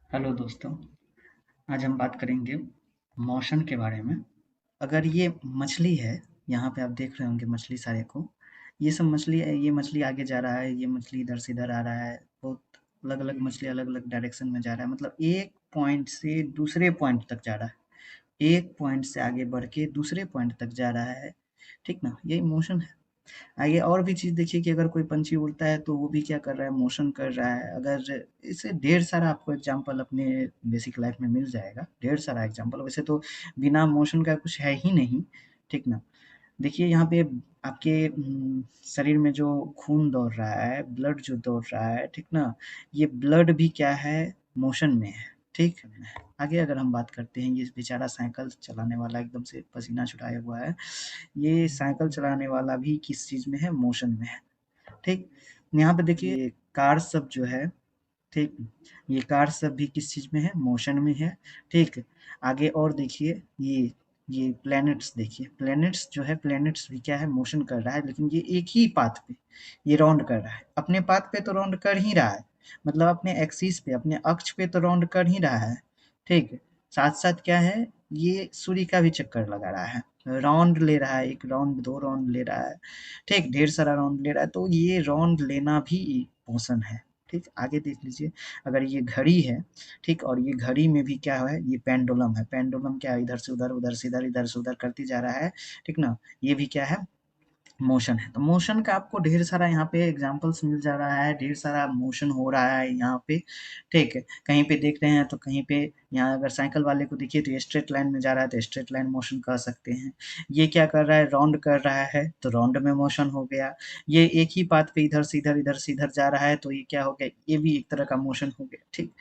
Hello दोस्तों, आज हम बात करेंगे मोशन के बारे में। अगर ये मछली है, यहाँ पे आप देख रहे होंगे मछली सारे को, ये मछली आगे जा रहा है, ये मछली इधर से इधर आ रहा है, बहुत अलग-अलग मछली अलग-अलग डायरेक्शन में जा रहा है, मतलब एक पॉइंट से दूसरे पॉइंट तक जा रहा है। एक पॉइंट से आगे बढ़ के दूसरे पॉइंट तक जा रहा है, ठीक ना? यही मोशन है। आगे और भी चीज़ देखिए कि अगर कोई पंछी उड़ता है तो वो भी क्या कर रहा है, मोशन कर रहा है। अगर इससे ढेर सारा आपको एग्जांपल अपने बेसिक लाइफ में मिल जाएगा, ढेर सारा एग्जांपल। वैसे तो बिना मोशन का कुछ है ही नहीं, ठीक ना? देखिए यहाँ पे आपके शरीर में जो खून दौड़ रहा है, ब्लड जो दौड़ रहा है, ठीक ना? ये ब्लड भी क्या है, मोशन में है, ठीक? आगे अगर हम बात करते हैं, ये बेचारा साइकिल चलाने वाला एकदम से पसीना छुटाया हुआ है। ये साइकिल चलाने वाला भी किस चीज़ में है, मोशन में है, ठीक? यहाँ पे देखिए ये कार सब जो है, ठीक? ये कार सब भी किस चीज़ में है, मोशन में है, ठीक? आगे और देखिए ये प्लैनेट्स देखिए, प्लैनेट्स जो है, प्लैनेट्स भी क्या है, मोशन कर रहा है, लेकिन ये एक ही पाथ पे ये राउंड कर रहा है। अपने पाथ पे तो राउंड कर ही रहा है, मतलब अपने एक्सिस पे, अपने अक्ष पे तो राउंड कर ही रहा है, ठीक? साथ-साथ क्या है, ये सूर्य का भी चक्कर लगा रहा है, राउंड ले रहा है, 1 राउंड, 2 राउंड ले रहा है, ठीक? ढेर सारा राउंड ले रहा है, तो ये राउंड लेना भी मोशन है, ठीक? आगे देख लीजिए, अगर ये घड़ी है, ठीक? और ये घड़ी में भी क्या है, ये पेंडुलम है। पेंडुलम क्या है, इधर से उधर, उधर से इधर, इधर से उधर करती जा रहा है, ठीक ना? ये भी क्या है, मोशन है। तो मोशन का आपको ढेर सारा यहाँ पे एग्ज़ाम्पल्स मिल जा रहा है, ढेर सारा मोशन हो रहा है यहाँ पे, ठीक है? कहीं पे देख रहे हैं तो कहीं पे यहाँ अगर साइकिल वाले को देखिए तो ये स्ट्रेट लाइन में जा रहा है तो स्ट्रेट लाइन मोशन कह सकते हैं। ये क्या कर रहा है, राउंड कर रहा है तो राउंड में मोशन हो गया। ये एक ही पाथ पे इधर से इधर, इधर से इधर जा रहा है तो ये क्या हो गया, ये भी एक तरह का मोशन हो गया, ठीक?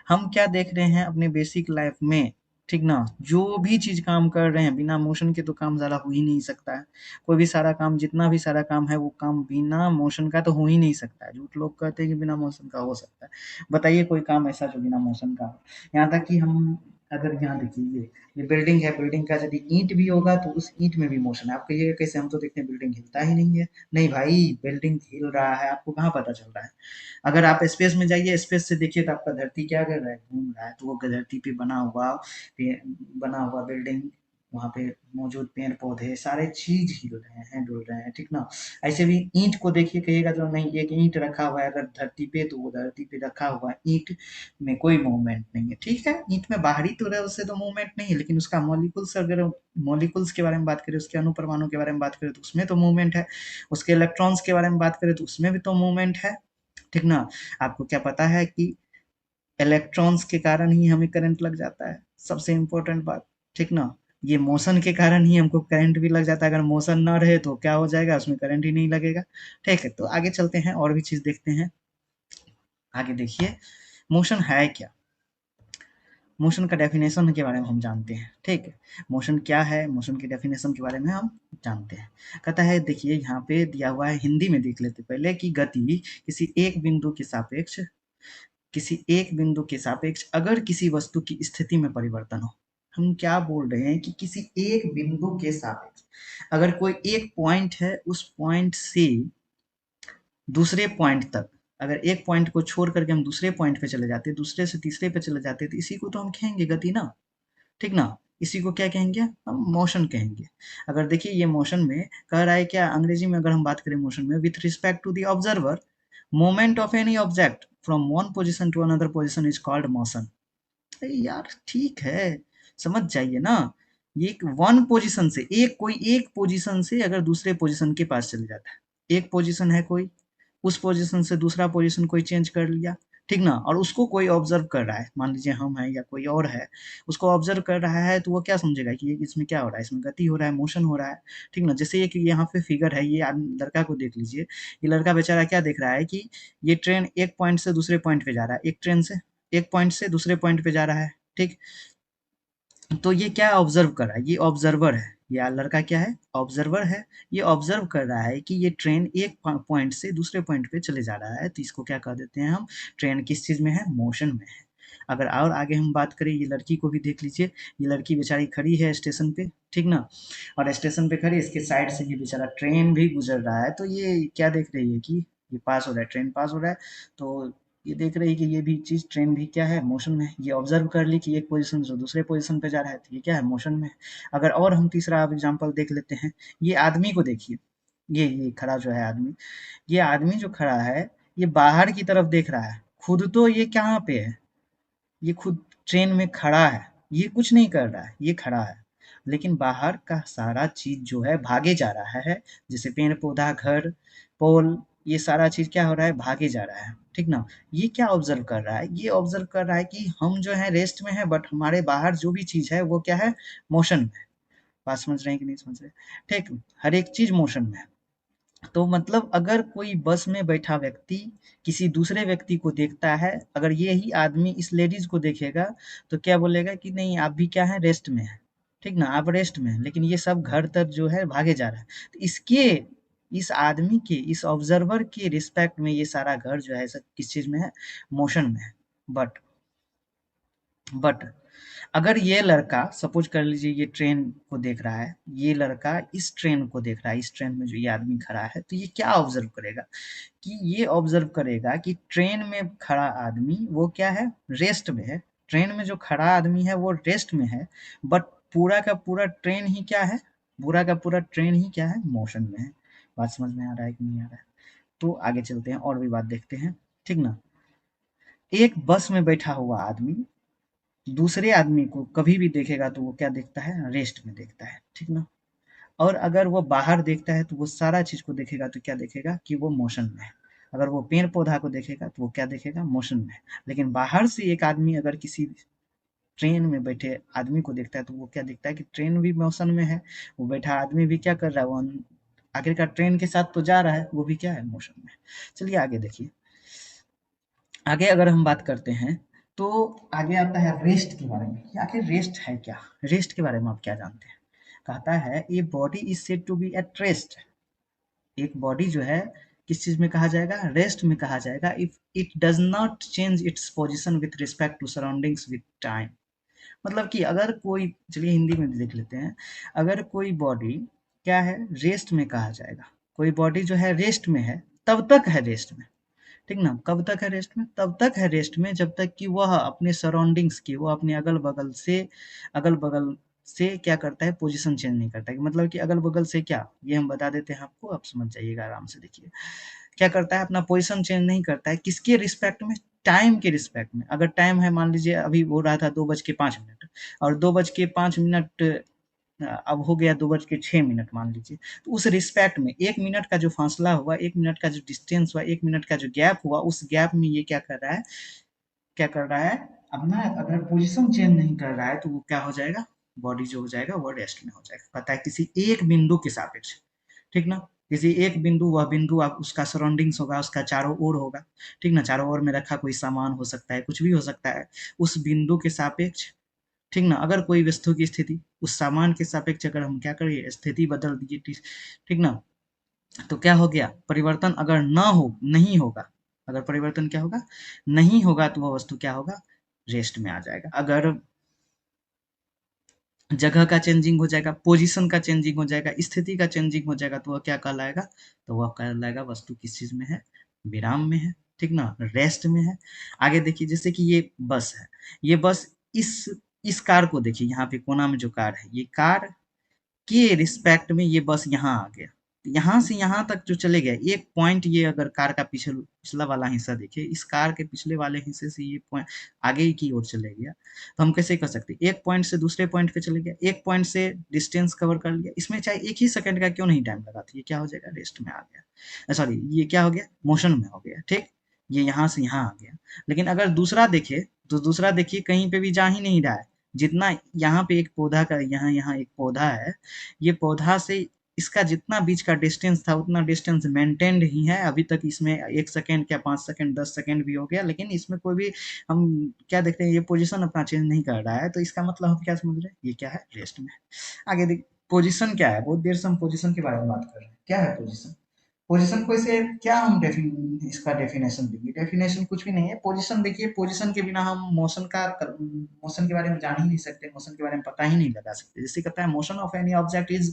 हम क्या देख रहे हैं अपने बेसिक लाइफ़ में, ठीक ना? जो भी चीज़ काम कर रहे हैं बिना मोशन के तो काम ज़्यादा हो ही नहीं सकता है। कोई भी सारा काम, जितना भी सारा काम है वो काम बिना मोशन का तो हो ही नहीं सकता है। झूठ लोग कहते हैं कि बिना मोशन का हो सकता है। बताइए कोई काम ऐसा जो बिना मोशन का हो? यहाँ तक कि हम अगर यहाँ देखिए ये बिल्डिंग है, बिल्डिंग का यदि ईंट भी होगा तो उस ईंट में भी मोशन है। आप कहिएगा कैसे, हम तो देखते हैं बिल्डिंग हिलता ही नहीं है। नहीं भाई, बिल्डिंग हिल रहा है, आपको कहाँ पता चल रहा है? अगर आप स्पेस में जाइए, स्पेस से देखिए तो आपका धरती क्या कर रहा है, घूम रहा है। तो वो धरती पे बना हुआ बिल्डिंग, वहाँ पे मौजूद पेड़-पौधे सारे चीज़ हिल रहे हैं, डुल रहे हैं, ठीक ना? ऐसे भी ईंट को देखिए, कहिएगा तो नहीं, एक ईंट रखा हुआ है अगर धरती पे तो वो धरती पे रखा हुआ है, ईंट में कोई मूवमेंट नहीं है, ठीक है? ईंट में बाहरी तो है, उससे तो मूवमेंट नहीं है, लेकिन उसका मॉलिक्यूल्स, अगर मॉलिक्यूल्स के बारे में बात करें, उसके अणु परमाणु के बारे में बात करें तो उसमें तो मूवमेंट है। उसके इलेक्ट्रॉन्स के बारे में बात करें तो उसमें भी तो मूवमेंट है, ठीक ना? आपको क्या पता है कि इलेक्ट्रॉन्स के कारण ही हमें करंट लग जाता है, सबसे इम्पोर्टेंट बात, ठीक ना? ये मोशन के कारण ही हमको करंट भी लग जाता है, अगर मोशन ना रहे तो क्या हो जाएगा, उसमें करंट ही नहीं लगेगा, ठीक है? तो आगे चलते हैं और भी चीज़ देखते हैं। आगे देखिए, मोशन है क्या? मोशन का डेफिनेशन के बारे में हम जानते हैं, ठीक है? मोशन क्या है, मोशन की डेफिनेशन के बारे में हम जानते हैं। कहता है देखिए यहाँ पे दिया हुआ है, हिंदी में देख लेते पहले कि गति किसी एक बिंदु के सापेक्ष अगर किसी वस्तु की स्थिति में परिवर्तन हो। हम क्या बोल रहे हैं कि किसी एक बिंदु के सापेक्ष अगर कोई एक पॉइंट है, उस पॉइंट से दूसरे पॉइंट तक, अगर एक पॉइंट को छोड़ करके हम दूसरे पॉइंट पे चले जाते, दूसरे से तीसरे पे चले जाते, तो इसी को तो हम कहेंगे गति ना, ठीक ना? इसी को क्या कहेंगे, हम मोशन कहेंगे। अगर देखिए ये मोशन में कह रहा है क्या, अंग्रेजी में अगर हम बात करें मोशन में, with respect to the observer, movement of any object from one position to another position is called motion. अरे यार ठीक है, समझ जाइए ना। ये एक वन पोजीशन से, एक कोई एक पोजीशन से अगर दूसरे पोजीशन के पास चले जाता है, एक पोजीशन है कोई, उस पोजीशन से दूसरा पोजीशन कोई चेंज कर लिया, ठीक ना? और उसको कोई ऑब्जर्व कर रहा है, मान लीजिए हम हैं या कोई और है, उसको ऑब्जर्व कर रहा है तो वो क्या समझेगा कि ये इसमें क्या हो रहा है, इसमें गति हो रहा है, मोशन हो रहा है, ठीक ना? जैसे ये कि यहाँ पे फिगर है, ये लड़का को देख लीजिए, ये लड़का बेचारा क्या देख रहा है कि ये ट्रेन एक पॉइंट से दूसरे पॉइंट पे जा रहा है, एक ट्रेन से एक पॉइंट से दूसरे पॉइंट पे जा रहा है, ठीक? तो ये क्या ऑब्जर्व कर रहा है, ये ऑब्जर्वर है, ये लड़का क्या है, ऑब्जर्वर है। ये ऑब्जर्व कर रहा है कि ये ट्रेन एक पॉइंट से दूसरे पॉइंट पे चले जा रहा है, तो इसको क्या कह देते हैं हम, ट्रेन किस चीज में है, मोशन में है। अगर और आगे हम बात करें, ये लड़की को भी देख लीजिए, ये लड़की बेचारी खड़ी है स्टेशन पे, ठीक ना? और स्टेशन पे खड़ी, इसके साइड से ये बेचारा ट्रेन भी गुजर रहा है, तो ये क्या देख रही है कि ये पास हो रहा है, ट्रेन पास हो रहा है, तो ये देख रही है कि ये भी चीज ट्रेन भी क्या है, मोशन में है। ये ऑब्जर्व कर ली कि एक पोजीशन से दूसरे पोजीशन पे जा रहा है, तो ये क्या है, मोशन में है। अगर और हम तीसरा एग्जांपल देख लेते हैं, ये आदमी को देखिए, ये खड़ा जो है आदमी, ये आदमी जो खड़ा है, ये बाहर की तरफ देख रहा है। खुद तो ये कहाँ पे है, ये खुद ट्रेन में खड़ा है, ये कुछ नहीं कर रहा है, ये खड़ा है। लेकिन बाहर का सारा चीज जो है भागे जा रहा है, जैसे पेड़ पौधा, घर, पोल, ये सारा चीज क्या हो रहा है, भागे जा रहा है, ठीक ना। ये क्या ऑब्जर्व कर रहा है, ये ऑब्जर्व कर रहा है कि हम जो है रेस्ट में है, बट हमारे बाहर जो भी चीज है वो क्या है, मोशन में है। बात समझ रहे हैं कि नहीं समझ रहे? ठीक, हर एक चीज मोशन में है। तो मतलब अगर कोई बस में बैठा व्यक्ति किसी दूसरे व्यक्ति को देखता है, अगर ये ही आदमी इस लेडीज को देखेगा, तो क्या बोलेगा कि नहीं आप भी क्या है, रेस्ट में है, ठीक ना, आप रेस्ट में है। लेकिन ये सब घर तक जो है भागे जा रहा है, तो इसके, इस आदमी के, इस ऑब्जर्वर के रिस्पेक्ट में ये सारा घर जो है सब किस चीज में है, मोशन में है। बट बट अगर ये लड़का, सपोज कर लीजिए ये ट्रेन को देख रहा है, ये लड़का इस ट्रेन को देख रहा है, इस ट्रेन में जो ये आदमी खड़ा है, तो ये क्या ऑब्जर्व करेगा, कि ये ऑब्जर्व करेगा कि ट्रेन में खड़ा आदमी वो क्या है, रेस्ट में है। ट्रेन में जो खड़ा आदमी है वो रेस्ट में है, बट पूरा का पूरा ट्रेन ही क्या है, पूरा का पूरा ट्रेन ही क्या है, मोशन में है। बात समझ में आ रहा है कि नहीं आ रहा है? तो आगे चलते हैं और भी बात देखते हैं, ठीक ना। एक बस में बैठा हुआ आदमी दूसरे आदमी को कभी भी देखेगा तो वो क्या देखता है, रेस्ट में देखता है, ठीक ना। और अगर वो बाहर देखता है तो वो सारा चीज को देखेगा तो क्या देखेगा, कि वो मोशन में है। अगर वो पेड़ पौधा को देखेगा तो वो क्या देखेगा, मोशन में है। लेकिन बाहर से एक आदमी अगर किसी ट्रेन में बैठे आदमी को देखता है तो वो क्या देखता है, कि ट्रेन भी मोशन में है, वो बैठा आदमी भी क्या कर रहा है, वो आखिरकार ट्रेन के साथ तो जा रहा है, वो भी क्या है, मोशन में है। चलिए आगे देखिए, आगे अगर हम बात करते हैं, तो आगे आता है रेस्ट के बारे में, कि आखिर रेस्ट है क्या। रेस्ट के बारे में आप क्या जानते हैं? कहता है a body is said to be at rest. एक बॉडी जो है किस चीज में कहा जाएगा, रेस्ट में कहा जाएगा, if it does not change its position with respect to surroundings with time. मतलब कि अगर कोई, चलिए हिंदी में भी देख लेते हैं, अगर कोई बॉडी क्या है, रेस्ट में कहा जाएगा, कोई बॉडी जो है रेस्ट में है, तब तक है रेस्ट में, ठीक ना। कब तक है रेस्ट में, तब तक है रेस्ट में जब तक कि वह अपने सराउंडिंग्स की, वो अपने अगल बगल से क्या करता है, पोजीशन चेंज नहीं करता है। मतलब कि अगल बगल से क्या, ये हम बता देते हैं आपको, आप समझ जाइएगा आराम से। देखिए क्या करता है, अपना पोजीशन चेंज नहीं करता है, किसके रिस्पेक्ट में, टाइम के रिस्पेक्ट में। अगर टाइम है, मान लीजिए अभी हो रहा था 2:05 और 2:05 अब हो गया 2:06 मान लीजिए, तो उस रिस्पेक्ट में 1 मिनट का जो फासला हुआ, 1 मिनट का जो डिस्टेंस हुआ, 1 मिनट का जो गैप हुआ, उस गैप में ये क्या कर रहा है, क्या कर रहा है, अपना अगर पोजीशन चेंज नहीं कर रहा है तो वो क्या हो जाएगा, बॉडी जो हो जाएगा वो रेस्ट में हो जाएगा। पता है, किसी एक बिंदु के सापेक्ष, ठीक ना। किसी एक बिंदु, वह बिंदु आप उसका सराउंडिंग्स होगा, उसका चारों ओर होगा, ठीक ना, चारों ओर में रखा कोई सामान हो सकता है, कुछ भी हो सकता है, उस बिंदु के सापेक्ष, ठीक ना। अगर कोई वस्तु की स्थिति उस सामान के सापेक्ष अगर हम क्या करिए, स्थिति बदल दीजिए, ठीक ना, तो क्या हो गया, परिवर्तन अगर ना हो, नहीं होगा, अगर परिवर्तन क्या होगा, नहीं होगा, तो वह वस्तु क्या होगा, रेस्ट में आ जाएगा। अगर जगह का चेंजिंग हो जाएगा, पोजीशन का चेंजिंग हो जाएगा, स्थिति का चेंजिंग हो जाएगा, तो वह क्या कहलाएगा, तो वह कहलाएगा वस्तु किस चीज में है, विराम में है, ठीक ना, रेस्ट में है। आगे देखिए, जैसे कि ये बस है, ये बस, इस इस कार को देखिए, यहाँ पे कोना में जो कार है, ये कार के रिस्पेक्ट में ये बस यहाँ आ गया, यहाँ से यहाँ तक जो चले गए, एक पॉइंट, ये अगर कार का पिछला वाला हिस्सा देखिए, इस कार के पिछले वाले हिस्से से ये पॉइंट आगे की ओर चले गया, तो हम कैसे कर सकते हैं, एक पॉइंट से दूसरे पॉइंट पे चले गया, एक पॉइंट से डिस्टेंस कवर कर लिया, इसमें चाहे एक ही सेकंड का क्यों नहीं टाइम लगा, तो ये क्या हो जाएगा, रेस्ट में आ गया, सॉरी ये क्या हो गया, मोशन में हो गया, ठीक। ये यहाँ से यहाँ आ गया। लेकिन अगर दूसरा देखे, तो दूसरा देखिए कहीं पे भी जा ही नहीं रहा है, जितना यहाँ पे एक पौधा का, यहाँ यहाँ एक पौधा है, ये पौधा से इसका जितना बीच का डिस्टेंस था उतना डिस्टेंस मेंटेन्ड ही है अभी तक। इसमें 1 सेकंड क्या, 5 सेकंड, 10 सेकंड भी हो गया, लेकिन इसमें कोई भी, हम क्या देखते हैं, ये पोजीशन अपना चेंज नहीं कर रहा है, तो इसका मतलब हम क्या समझ रहे हैं, ये क्या है, रेस्ट में है। आगे देख, पोजीशन क्या है, बहुत देर से हम पोजीशन के बारे में बात कर रहे हैं, क्या है पोजीशन। पोजीशन को इसे क्या हम इसका डेफिनेशन देंगे, डेफिनेशन कुछ भी नहीं है। पोजीशन देखिए, पोजीशन के बिना हम मोशन के बारे में जान ही नहीं सकते, मोशन के बारे में पता ही नहीं लगा सकते। जैसे कहता है, motion of any object is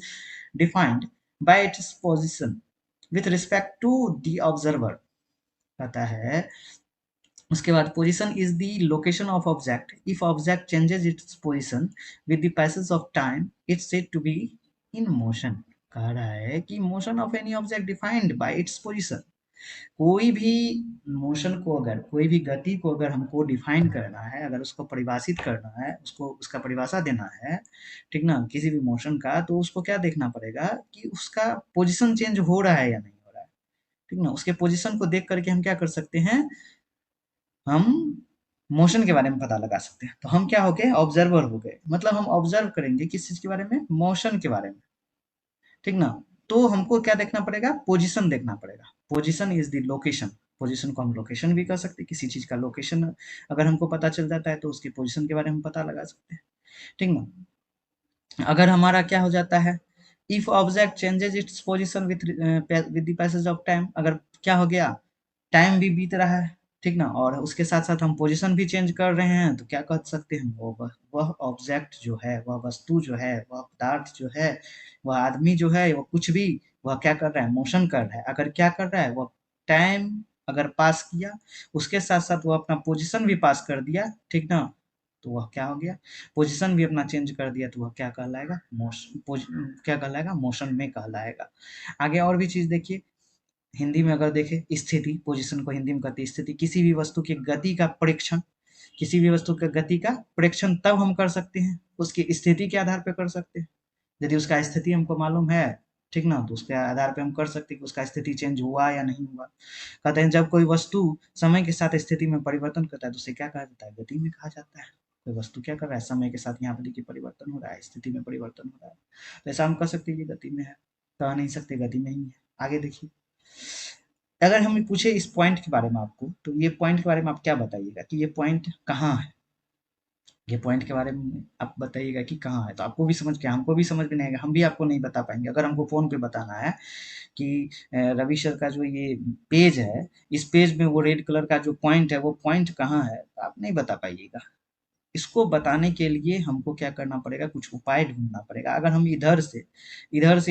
defined by its position with respect to the observer. कहता है उसके बाद position is the location of object, if object changes its position with the passage of time it's said to be in motion. कह रहा है कि motion of any object defined by its position, कोई भी मोशन को, अगर कोई भी गति को अगर हमको डिफाइन करना है, अगर उसको परिभाषित करना है, उसको उसका परिभाषा देना है, ठीक ना, किसी भी मोशन का, तो उसको क्या देखना पड़ेगा कि उसका पोजीशन चेंज हो रहा है या नहीं हो रहा है, ठीक ना। उसके पोजीशन को देख करके हम क्या कर सकते हैं, हम मोशन के बारे में पता लगा सकते हैं। तो हम क्या हो गए, ऑब्जर्वर हो गए, मतलब हम ऑब्जर्व करेंगे किस चीज के बारे में, मोशन के बारे में, ठीक ना। तो हमको क्या देखना पड़ेगा, पोजीशन देखना पड़ेगा। Position is the location, position को हम लोकेशन भी कर सकते हैं, किसी चीज का लोकेशन अगर हमको पता चल जाता है तो उसकी पोजीशन के बारे में पता लगा सकते हैं, ठीक ना। अगर हमारा क्या हो जाता है, if object changes its position with the passage of time, अगर क्या हो गया, टाइम भी बीत रहा है, ठीक ना, और उसके साथ साथ हम पोजीशन भी चेंज कर रहे हैं, तो क्या कह सकते हैं, वह ऑब्जेक्ट जो है, वह वस्तु जो है, वह पदार्थ जो है, वह आदमी जो है, वह कुछ भी, वह क्या कर रहा है, मोशन कर रहा है। अगर क्या कर रहा है, वह टाइम अगर पास किया, उसके साथ साथ वो अपना पोजीशन भी पास कर दिया, ठीक ना, तो वह क्या हो गया, पोजीशन भी अपना चेंज कर दिया, तो वह क्या कहलाएगा, क्या कहलाएगा, मोशन में कहलाएगा। आगे और भी चीज देखिए, हिंदी में अगर देखें, स्थिति, पोजीशन को हिंदी में कहते हैं स्थिति, किसी भी वस्तु की गति का परीक्षण, किसी भी वस्तु की गति का परीक्षण तब हम कर सकते हैं, उसकी स्थिति के आधार पर कर सकते हैं। यदि उसका स्थिति हमको मालूम है, ठीक ना, तो उसके आधार पे हम कर सकते हैं कि उसका स्थिति चेंज हुआ या नहीं हुआ। कहते हैं जब कोई वस्तु समय के साथ स्थिति में परिवर्तन करता है तो उसे क्या कहा जाता है, गति में कहा जाता है। कोई वस्तु क्या कर रहा है, समय के साथ यहाँ पर देखिए परिवर्तन हो रहा है, स्थिति में परिवर्तन हो रहा है, तो ऐसा हम कह सकते हैं कि गति में है, कह नहीं सकते गति में ही है। आगे देखिए, अगर हम पूछे इस पॉइंट के बारे में आपको, तो ये पॉइंट के बारे में आप क्या बताइएगा कि ये पॉइंट कहाँ है, ये पॉइंट के बारे में आप बताइएगा कि कहाँ है, तो आपको भी समझ के, हमको भी समझ में नहीं आएगा, हम भी आपको नहीं बता पाएंगे। अगर हमको फोन पे बताना है कि रवि सर का जो ये पेज है, इस पेज में वो रेड कलर का जो पॉइंट है, वो पॉइंट कहाँ है, तो आप नहीं बता पाइएगा। इसको बताने के लिए हमको क्या करना पड़ेगा, कुछ उपाय ढूंढना पड़ेगा। अगर हम इधर से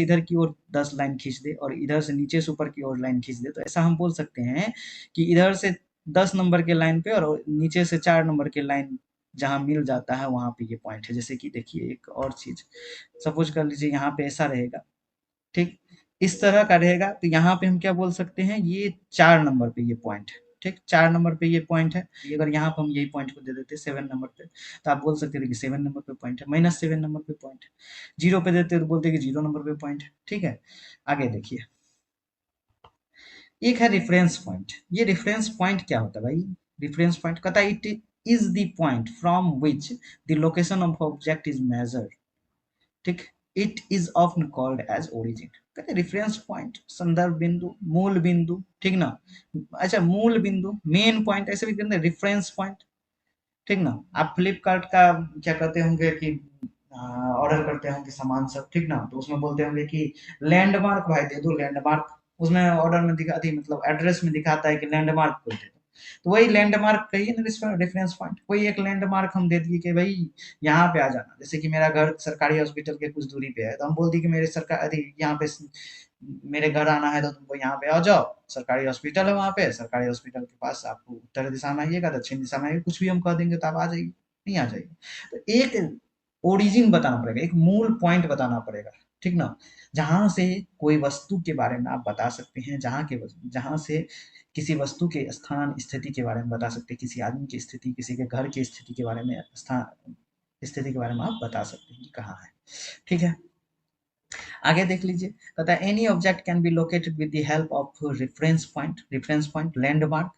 इधर की ओर 10 लाइन खींच दे और इधर से नीचे से ऊपर की ओर लाइन खींच दे, तो ऐसा हम बोल सकते हैं कि इधर से 10 नंबर के लाइन पे और नीचे से 4 नंबर के लाइन जहाँ मिल जाता है वहां पे ये पॉइंट है। जैसे कि देखिए एक और चीज, सपोज कर लीजिए यहाँ पे ऐसा रहेगा, ठीक, इस तरह का रहेगा, तो यहाँ पे हम क्या बोल सकते हैं, ये 4 नंबर पे ये पॉइंट है, ठीक, 4 नंबर पे ये पॉइंट है। ये अगर यहाँ पे हम यही पॉइंट को दे देते 7 नंबर पे, तो आप बोल सकते थे कि 7 नंबर पे पॉइंट है, -7 नंबर पे पॉइंट है। 0 पे देते तो बोलते कि 0 नंबर पे पॉइंट है, ठीक है। आगे देखिए, एक है रेफरेंस पॉइंट। ये रेफरेंस पॉइंट क्या होता है भाई, रेफरेंस पॉइंट कहता है it is the point from which the location of object is measured, ठीक, it is often called as origin. कहते हैं रेफरेंस पॉइंट, संदर्भ बिंदु, मूल बिंदु, ठीक ना। अच्छा, मूल बिंदु, मेन पॉइंट, ऐसे भी कहते हैं रेफरेंस पॉइंट, ठीक ना। आप फ्लिपकार्ट का क्या कहते होंगे कि ऑर्डर करते होंगे सामान सब, ठीक ना, तो उसमें बोलते होंगे कि लैंडमार्क भाई दे दो, लैंडमार्क, उसमें ऑर्डर में दिखाती, मतलब एड्रेस में दिखाता है कि लैंडमार्क कोई दे दो, तो वही लैंडमार्क कहिए ना, रेफरेंस पॉइंट। कोई एक लैंडमार्क हम दे दिए कि भाई यहाँ पे आ जाना, जैसे कि मेरा घर सरकारी हॉस्पिटल के कुछ दूरी पे है, तो हम बोल दिए कि मेरे सरकार, अरे यहाँ पे मेरे घर आना है तो तुमको यहाँ पे आ जाओ, सरकारी हॉस्पिटल है वहाँ पे, सरकारी हॉस्पिटल के पास आपको उत्तर दिशा में आइएगा, दक्षिण दिशा में आइएगा, कुछ भी हम कह देंगे तो आप आ जाइए, नहीं आ जाइए। तो एक ओरिजिन बताना पड़ेगा, एक मूल पॉइंट बताना पड़ेगा, ठीक ना, जहां से कोई वस्तु के बारे में आप बता सकते हैं, जहां से किसी वस्तु के स्थान स्थिति के बारे में बता सकते हैं, किसी आदमी की स्थिति, किसी के घर की स्थिति के बारे में, स्थान स्थिति के बारे में आप बता सकते हैं कि कहाँ है, ठीक है। आगे देख लीजिए, कहता है any object can be located with the help of reference point, reference point, landmark,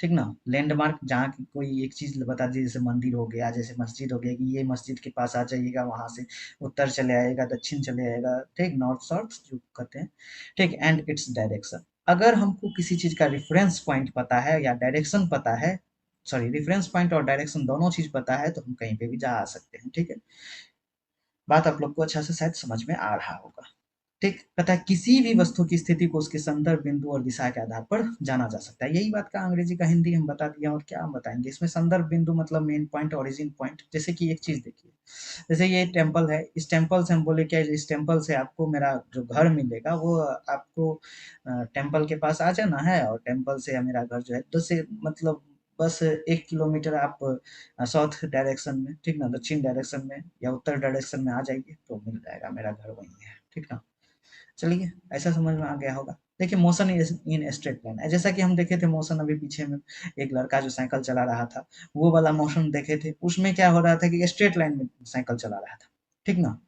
ठीक ना, लैंडमार्क, जहाँ की कोई एक चीज बता दी, जैसे मंदिर हो गया, जैसे मस्जिद हो गया, कि ये मस्जिद के पास आ जाइएगा, वहां से उत्तर चले आएगा, दक्षिण चले आएगा, ठीक, नॉर्थ साउथ जो कहते हैं, ठीक, एंड इट्स डायरेक्शन। अगर हमको किसी चीज का रेफरेंस पॉइंट पता है या डायरेक्शन पता है, सॉरी, रेफरेंस पॉइंट और डायरेक्शन दोनों चीज पता है, तो हम कहीं पे भी जा आ सकते हैं, ठीक है। बात आप लोग को अच्छा से शायद समझ में आ रहा होगा, ठीक। पता है किसी भी वस्तु की स्थिति को उसके संदर्भ बिंदु और दिशा के आधार पर जाना जा सकता है। यही बात का अंग्रेजी का हिंदी हम बता दिया, और क्या हम बताएंगे इसमें, संदर्भ बिंदु मतलब मेन पॉइंट, ओरिजिन पॉइंट। जैसे कि एक चीज देखिए, जैसे ये टेम्पल है, इस टेम्पल से हम बोले क्या, इस टेम्पल से आपको मेरा जो घर मिलेगा वो आपको टेम्पल के पास आ जाना है, और टेम्पल से मेरा घर जो है, तो से मतलब बस 1 किलोमीटर आप साउथ डायरेक्शन में, ठीक ना, दक्षिण डायरेक्शन में या उत्तर डायरेक्शन में आ जाइए तो मिल जाएगा, मेरा घर वहीं है, ठीक ना। चलिए, ऐसा समझ में आ गया होगा। देखिए मोशन इन स्ट्रेट लाइन है, जैसा कि हम देखे थे मोशन अभी पीछे में, एक लड़का जो साइकिल चला रहा था, वो वाला मोशन देखे थे। उसमें क्या हो रहा था कि स्ट्रेट लाइन में साइकिल चला रहा था, ठीक ना।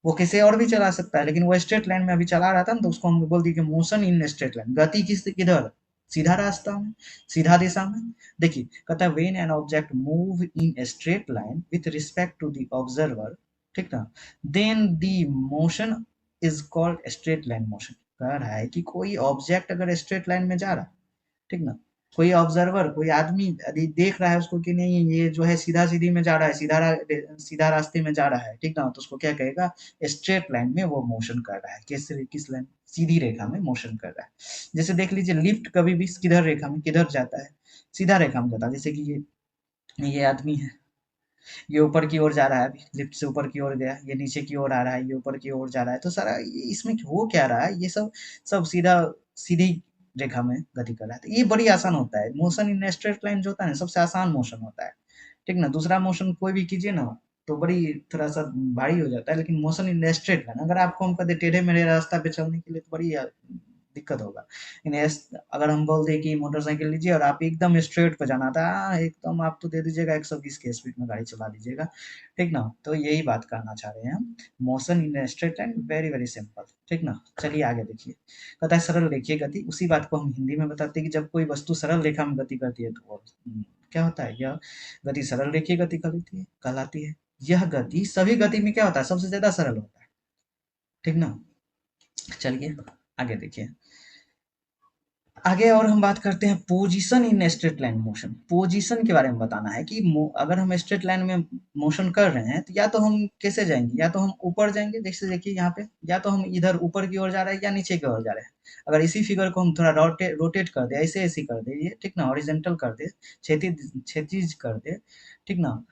वो किसी और भी चला सकता है, लेकिन वो स्ट्रेट लाइन में अभी चला रहा था ना, तो उसको हम बोल दिए कि मोशन इन स्ट्रेट लाइन, गति किधर, सीधा रास्ता में, सीधा दिशा में। देखिए कहता है when an object move in straight line with respect to the observer, ठीक ना, then the motion is called straight line motion. कह रहा है कि कोई ऑब्जेक्ट अगर स्ट्रेट लाइन में जा रहा है, ठीक ना, कोई ऑब्जर्वर, कोई आदमी यदि देख रहा है उसको कि नहीं ये जो है सीधा सीधी में जा रहा है, सीधा रास्ते में जा रहा है, ठीक ना, तो उसको क्या कहेगा, स्ट्रेट लाइन में वो मोशन कर रहा है। किस लाइन, सीधी रेखा में मोशन कर रहा है। जैसे देख लीजिए लिफ्ट कभी भी किधर रेखा में किधर जाता है, सीधा रेखा में जाता है। जैसे कि ये आदमी है, ये ऊपर की ओर जा रहा है, अभी लिफ्ट से ऊपर की ओर गया, ये नीचे की ओर आ रहा है, ये ऊपर की ओर जा रहा है, तो सारा इसमें हो क्या रहा है, ये सब सब सीधी रेखा में गति कर रहा है। तो ये बड़ी आसान होता है, मोशन इन स्ट्रेट लाइन जो होता है ना, सबसे आसान मोशन होता है, ठीक ना। दूसरा मोशन कोई भी कीजिए ना तो बड़ी थोड़ा सा भारी हो जाता है, लेकिन मोशन इन स्ट्रेट लाइन, अगर आपको हम कहते टेढ़े मेढ़े रास्ता पे चलने के लिए तो बड़ी दिक्कत होगा। अगर हम बोल दें कि मोटरसाइकिल लीजिए और आप एकदम स्ट्रेट पे जाना था, एकदम आप तो दे दीजिएगा 120 की स्पीड में गाड़ी चला दीजिएगा, ठीक ना। तो यही बात कहना चाह रहे हैं हम, motion in straight line very very simple, ठीक ना। चलिए आगे देखिए, कहता है सरल रेखीय गति। उसी बात को हम हिंदी में बताते हैं कि जब कोई वस्तु सरल रेखा में गति करती है तो वो क्या होता है, यह गति सरल रेखीय गति कहलाती है। यह गति सभी गति में क्या होता है, सबसे ज्यादा सरल होता है, ठीक ना। चलिए आगे देखिए, आगे और हम बात करते हैं position in straight line motion. Position के बारे में बताना है कि अगर हम स्ट्रेट लाइन में मोशन कर रहे हैं तो या तो हम कैसे जाएंगे, या तो हम ऊपर जाएंगे, जैसे देखिए यहाँ पे, या तो हम इधर ऊपर की ओर जा रहे हैं या नीचे की ओर जा रहे हैं। अगर इसी फिगर को हम थोड़ा रोटेट कर दे, ऐसे ऐसे कर दे ये, ठीक ना, हॉरिजेंटल कर दे, क्षैतिज कर दे, ठीक ना,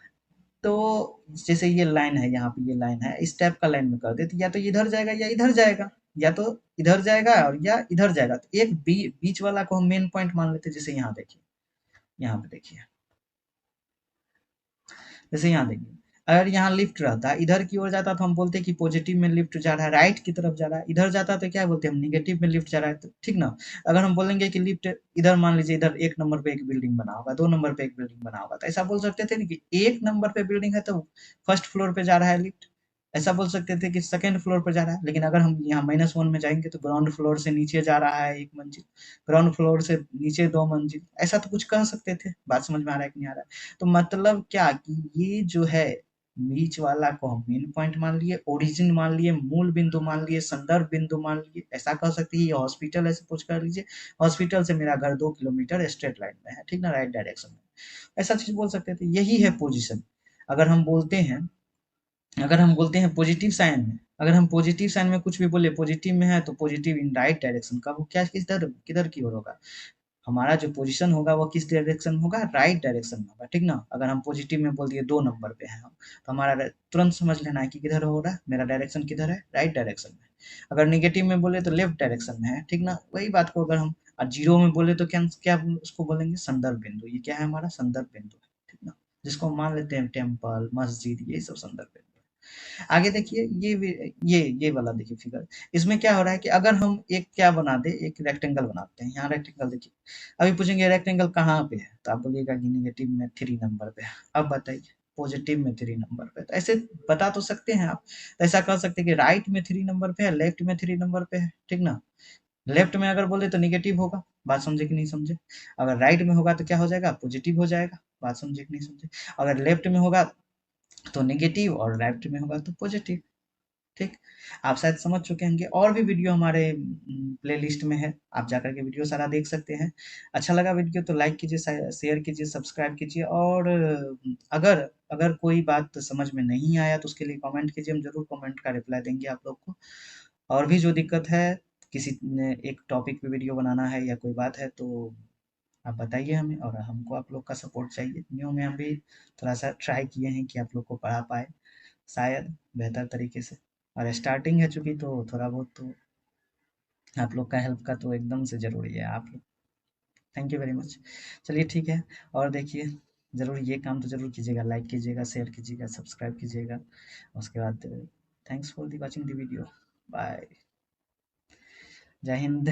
तो जैसे ये लाइन है, यहाँ पे ये लाइन है, इस टाइप का लाइन में कर दे तो या तो इधर जाएगा या इधर जाएगा, या तो इधर जाएगा और या इधर जाएगा। तो एक बीच वाला को हम मेन पॉइंट मान लेते हैं। जैसे यहाँ देखिए, यहाँ पे देखिए, जैसे यहाँ देखिए, अगर यहाँ लिफ्ट रहता, इधर की ओर जाता तो हम बोलते कि पॉजिटिव में लिफ्ट जा रहा है, राइट की तरफ जा रहा है। इधर जाता तो क्या बोलते हैं हम, निगेटिव में लिफ्ट जा रहा है, तो ठीक ना। अगर हम बोलेंगे कि लिफ्ट इधर, मान लीजिए इधर 1 नंबर पे एक बिल्डिंग बना होगा, 2 नंबर पे एक बिल्डिंग बना होगा, तो ऐसा बोल सकते थे कि 1 नंबर पे बिल्डिंग है तो फर्स्ट फ्लोर पे जा रहा है लिफ्ट। ऐसा बोल सकते थे कि सेकंड फ्लोर पर जा रहा है। लेकिन अगर हम यहाँ -1 में जाएंगे तो ग्राउंड फ्लोर से नीचे जा रहा है 1 मंजिल, ग्राउंड फ्लोर से नीचे 2 मंजिल, ऐसा तो कुछ कह सकते थे। बात समझ में आ रहा है कि नहीं आ रहा है। तो मतलब क्या कि ये जो है, बीच वाला को हम मेन पॉइंट मान लिए, ओरिजिन मान लिए, मूल बिंदु मान लिए, संदर्भ बिंदु मान लिए। ऐसा कह सकते हैं ये हॉस्पिटल है, सपोज कर लीजिए हॉस्पिटल से मेरा घर 2 किलोमीटर स्ट्रेट लाइन में है, ठीक ना, राइट डायरेक्शन में। ऐसा चीज बोल सकते थे, यही है पोजिशन। अगर हम बोलते हैं, अगर हम बोलते हैं पॉजिटिव साइन में, अगर हम पॉजिटिव साइन में कुछ भी बोले, पॉजिटिव में है तो पॉजिटिव इन राइट डायरेक्शन का, वो क्या किधर किधर की ओर होगा, हमारा जो पोजीशन होगा वो किस डायरेक्शन में होगा, राइट डायरेक्शन में होगा, ठीक ना। अगर हम पॉजिटिव में बोल दिए 2 नंबर पे है हम, तो हमारा तुरंत समझ लेना है कि किधर हो रहा है, मेरा डायरेक्शन किधर है, राइट डायरेक्शन में। अगर निगेटिव में बोले तो लेफ्ट डायरेक्शन में है, ठीक ना। वही बात को अगर हम जीरो में बोले तो क्या क्या उसको बोलेंगे, संदर्भ बिंदु। ये क्या है, हमारा संदर्भ बिंदु है, ठीक ना, जिसको हम मान लेते हैं टेम्पल, मस्जिद, ये सब संदर्भ बिंदु है। आगे देखिए, ये वाला देखिए फिगर, इसमें क्या हो रहा है कि अगर हम एक क्या बना दे, एक रेक्टेंगल बनाते हैं। यहाँ रेक्टेंगल देखिए, अभी पूछेंगे रेक्टेंगल कहाँ पे है, तो आप बोलिएगा कि निगेटिव में 3 नंबर पे है। अब बताइए, पॉजिटिव में 3 नंबर पे, तो ऐसे बता तो सकते हैं आप। तो ऐसा कह सकते हैं कि राइट में 3 नंबर पे है, लेफ्ट में 3 नंबर पे है, ठीक ना। लेफ्ट में अगर बोले तो निगेटिव होगा, बात समझे कि नहीं समझे। अगर राइट में होगा तो क्या हो जाएगा, पॉजिटिव हो जाएगा, बात समझे कि नहीं समझे। अगर लेफ्ट में होगा तो नेगेटिव और राइट में होगा तो पॉजिटिव, ठीक। आप शायद समझ चुके होंगे। और भी वीडियो हमारे प्लेलिस्ट में है, आप जाकर के वीडियो सारा देख सकते हैं। अच्छा लगा वीडियो तो लाइक कीजिए, शेयर कीजिए, सब्सक्राइब कीजिए। और अगर अगर कोई बात समझ में नहीं आया तो उसके लिए कमेंट कीजिए, हम जरूर कमेंट का रिप्लाई देंगे आप लोग को। और भी जो दिक्कत है, किसी ने एक टॉपिक पे वीडियो बनाना है या कोई बात है तो आप बताइए हमें, और हमको आप लोग का सपोर्ट चाहिए। न्यू में हम भी थोड़ा सा ट्राई किए हैं कि आप लोग को पढ़ा पाए शायद बेहतर तरीके से। और स्टार्टिंग है चूँकि, तो थोड़ा बहुत तो आप लोग का हेल्प का तो एकदम से ज़रूरी है। आप लोग थैंक यू वेरी मच। चलिए ठीक है, और देखिए ज़रूर ये काम तो ज़रूर कीजिएगा, लाइक कीजिएगा, शेयर कीजिएगा, सब्सक्राइब कीजिएगा। उसके बाद thanks for the watching the video. Bye. जय हिंद।